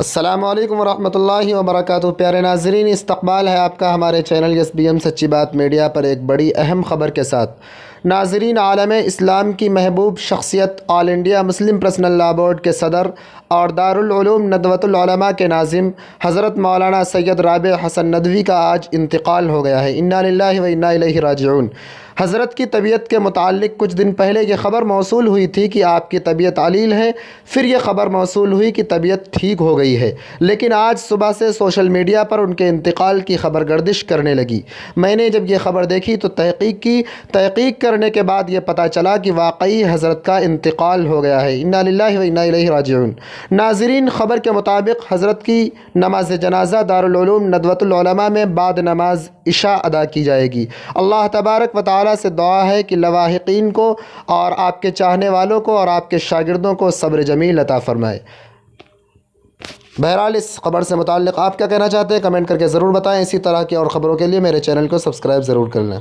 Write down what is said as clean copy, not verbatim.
السلام علیکم ورحمۃ اللہ وبرکاتہ۔ پیارے ناظرین، استقبال ہے آپ کا ہمارے چینل یس بی ایم سچی بات میڈیا پر ایک بڑی اہم خبر کے ساتھ۔ ناظرین، عالم اسلام کی محبوب شخصیت، All India Muslim Personal Law Board کے صدر اور دارالعلوم ندوۃ العلماء کے ناظم حضرت مولانا سید رابع حسن ندوی کا آج انتقال ہو گیا ہے۔ انا للہ و انا الیہ راجعون۔ حضرت کی طبیعت کے متعلق کچھ دن پہلے یہ خبر موصول ہوئی تھی کہ آپ کی طبیعت علیل ہے، پھر یہ خبر موصول ہوئی کہ طبیعت ٹھیک ہو گئی ہے، لیکن آج صبح سے سوشل میڈیا پر ان کے انتقال کی خبر گردش کرنے لگی۔ میں نے جب یہ خبر دیکھی تو تحقیق کرنے کے بعد یہ پتہ چلا کہ واقعی حضرت کا انتقال ہو گیا ہے۔ انا للہ و انا الیہ راجعون۔ ناظرین، خبر کے مطابق حضرت کی نماز جنازہ دارالعلوم ندوۃ العلماء میں بعد نماز عشاء ادا کی جائے گی۔ اللہ تبارک و تعالیٰ سے دعا ہے کہ لواحقین کو اور آپ کے چاہنے والوں کو اور آپ کے شاگردوں کو صبر جمیل عطا فرمائے۔ بہرحال اس خبر سے متعلق آپ کیا کہنا چاہتے ہیں کمنٹ کر کے ضرور بتائیں۔ اسی طرح کی اور خبروں کے لیے میرے چینل کو سبسکرائب ضرور کر لیں۔